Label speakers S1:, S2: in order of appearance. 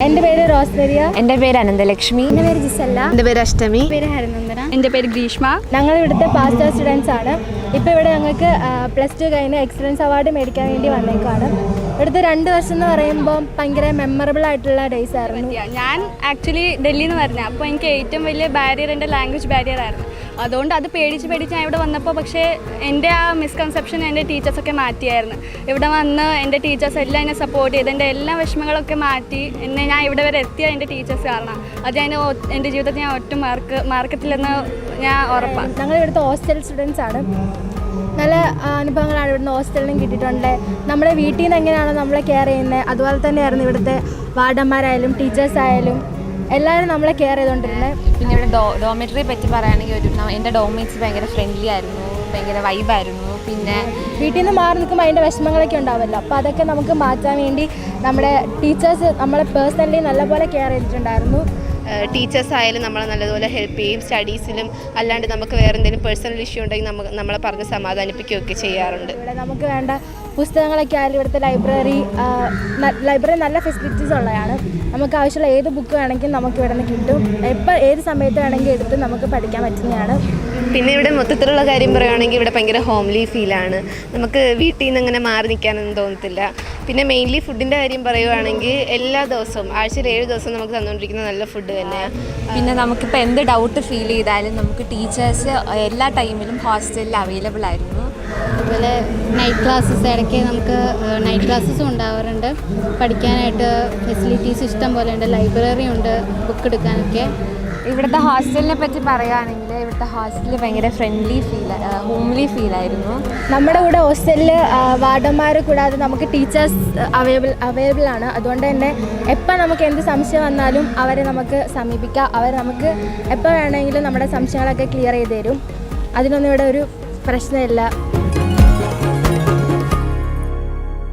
S1: എൻ്റെ പേര് റോസ്മരിയ.
S2: എൻ്റെ പേര് അനന്തലക്ഷ്മി.
S1: എൻ്റെ പേര് ജിസല്ല.
S2: എൻ്റെ പേര് അഷ്ടമി.
S1: എൻ്റെ പേര് ഹരിനന്ദന.
S3: എൻ്റെ പേര് ഗ്രീഷ്മ.
S1: ഞങ്ങൾ ഇവിടുത്തെ പാസ്റ്റ് ഇയർ സ്റ്റുഡൻസ് ആണ്. ഇപ്പോൾ ഇവിടെ ഞങ്ങൾക്ക് +2 കഴിഞ്ഞ് എക്സലൻസ് അവാർഡ് മേടിക്കാൻ വേണ്ടി വന്നേക്കാണ്. ഇവിടുത്തെ 2 വർഷം എന്ന് പറയുമ്പോൾ ഭയങ്കര മെമ്മറബിൾ ആയിട്ടുള്ള ഡേയ്സ് ആയിരുന്നു.
S3: ഞാൻ ആക്ച്വലി ഡൽഹിയിൽ നിന്ന് വരുന്നത്. അപ്പോൾ എനിക്ക് ഏറ്റവും വലിയ ബാരിയർ എൻ്റെ ലാംഗ്വേജ് ബാരിയർ ആയിരുന്നു. അതുകൊണ്ട് അത് പേടിച്ച് ഞാൻ ഇവിടെ വന്നപ്പോൾ പക്ഷേ എൻ്റെ ആ മിസ്കൺസെപ്ഷൻ എൻ്റെ ടീച്ചേഴ്സൊക്കെ മാറ്റിയായിരുന്നു. ഇവിടെ വന്ന് എൻ്റെ ടീച്ചേഴ്സ് എല്ലാം എന്നെ സപ്പോർട്ട് ചെയ്ത് എൻ്റെ എല്ലാ വിഷമങ്ങളൊക്കെ മാറ്റി ഞാൻ ഇവിടെ വരെ എത്തിയ എൻ്റെ ടീച്ചേഴ്സ് കാരണം. അത് ഞാൻ എൻ്റെ ജീവിതത്തിൽ ഞാൻ ഒട്ടും മാർക്കറ്റിലെന്ന് ഞാൻ ഉറപ്പാണ്.
S1: ഞങ്ങൾ ഇവിടുത്തെ ഹോസ്റ്റൽ സ്റ്റുഡൻസ് ആണ്. നല്ല അനുഭവങ്ങളാണ് ഇവിടുന്ന് ഹോസ്റ്റലിലും കിട്ടിയിട്ടുണ്ട്. നമ്മുടെ വീട്ടിൽ നിന്ന് എങ്ങനെയാണോ നമ്മളെ കെയർ ചെയ്യുന്നത് അതുപോലെ തന്നെയായിരുന്നു ഇവിടുത്തെ വാർഡന്മാരായാലും ടീച്ചേഴ്സായാലും എല്ലാവരും നമ്മളെ കെയർ ചെയ്തുകൊണ്ടിരുന്നത്.
S2: പിന്നെ ഇവിടെ ഡോമിറ്ററിയെ പറ്റി പറയുകയാണെങ്കിൽ എൻ്റെ ഡോമേറ്റ്സ് ഭയങ്കര ഫ്രണ്ട്ലി ആയിരുന്നു, ഭയങ്കര വൈബായിരുന്നു. പിന്നെ
S1: വീട്ടിൽ നിന്ന് മാറി നിൽക്കുമ്പോൾ അതിൻ്റെ വിഷമങ്ങളൊക്കെ ഉണ്ടാവുമല്ലോ. അപ്പോൾ അതൊക്കെ നമുക്ക് മാറ്റാൻ വേണ്ടി നമ്മുടെ ടീച്ചേഴ്സ് നമ്മളെ പേഴ്സണലി നല്ലപോലെ കെയർ ചെയ്തിട്ടുണ്ടായിരുന്നു.
S4: ടീച്ചേഴ്സ് ആയാലും നമ്മളെ നല്ലതുപോലെ ഹെൽപ്പ് ചെയ്യും. സ്റ്റഡീസിലും അല്ലാണ്ട് നമുക്ക് വേറെ എന്തെങ്കിലും പേഴ്സണൽ ഇഷ്യൂ ഉണ്ടെങ്കിൽ നമ്മളെ പറഞ്ഞ് സമാധാനിപ്പിക്കുകയൊക്കെ ചെയ്യാറുണ്ട്.
S1: ഇവിടെ നമുക്ക് വേണ്ട പുസ്തകങ്ങളൊക്കെ ആയാലും ഇവിടുത്തെ ലൈബ്രറി നല്ല ഫെസിലിറ്റീസ് ഉള്ളതാണ്. നമുക്ക് ആവശ്യമുള്ള ഏത് ബുക്ക് വേണമെങ്കിലും നമുക്ക് ഇവിടെ നിന്ന് കിട്ടും. ഏത് സമയത്ത് വേണമെങ്കിൽ എടുത്ത് നമുക്ക് പഠിക്കാൻ പറ്റുന്നതാണ്.
S4: പിന്നെ ഇവിടെ മൊത്തത്തിലുള്ള കാര്യം പറയുകയാണെങ്കിൽ ഇവിടെ ഭയങ്കര ഹോംലി ഫീലാണ്. നമുക്ക് വീട്ടിൽ നിന്ന് അങ്ങനെ മാറി നിൽക്കാനൊന്നും തോന്നത്തില്ല. പിന്നെ മെയിൻലി ഫുഡിൻ്റെ കാര്യം പറയുകയാണെങ്കിൽ എല്ലാ ദിവസവും ആഴ്ചയിൽ 7 ദിവസം നമുക്ക് തന്നുകൊണ്ടിരിക്കുന്ന നല്ല ഫുഡ് തന്നെയാണ്.
S2: പിന്നെ നമുക്കിപ്പോൾ എന്ത് ഡൗട്ട് ഫീൽ ചെയ്താലും നമുക്ക് ടീച്ചേഴ്സ് എല്ലാ ടൈമിലും ഹോസ്റ്റലിൽ അവൈലബിൾ ആയിരുന്നു.
S5: അതുപോലെ നൈറ്റ് ക്ലാസ്സസ് ഇടയ്ക്ക് നമുക്ക് നൈറ്റ് ക്ലാസ്സസും ഉണ്ടാവാറുണ്ട്. പഠിക്കാനായിട്ട് ഫെസിലിറ്റീസ് ഇഷ്ടം പോലെ ഉണ്ട്. ലൈബ്രറി ഉണ്ട്, ബുക്ക് എടുക്കാനൊക്കെ.
S2: ഇവിടുത്തെ ഹോസ്റ്റലിനെ പറ്റി പറയുകയാണെങ്കിൽ ഇവിടുത്തെ ഹോസ്റ്റലിൽ ഭയങ്കര ഫ്രണ്ട്ലി ഹോംലി ഫീലായിരുന്നു.
S1: നമ്മുടെ കൂടെ ഹോസ്റ്റലിൽ വാർഡന്മാർ കൂടാതെ നമുക്ക് ടീച്ചേഴ്സ് അവൈലബിൾ ആണ്. അതുകൊണ്ട് തന്നെ എപ്പോൾ നമുക്ക് എന്ത് സംശയം വന്നാലും അവരെ നമുക്ക് സമീപിക്കാം. അവർ നമുക്ക് എപ്പോൾ വേണമെങ്കിലും നമ്മുടെ സംശയങ്ങളൊക്കെ ക്ലിയർ ചെയ്ത് തരും. അതിനൊന്നും ഇവിടെ ഒരു പ്രശ്നമില്ല.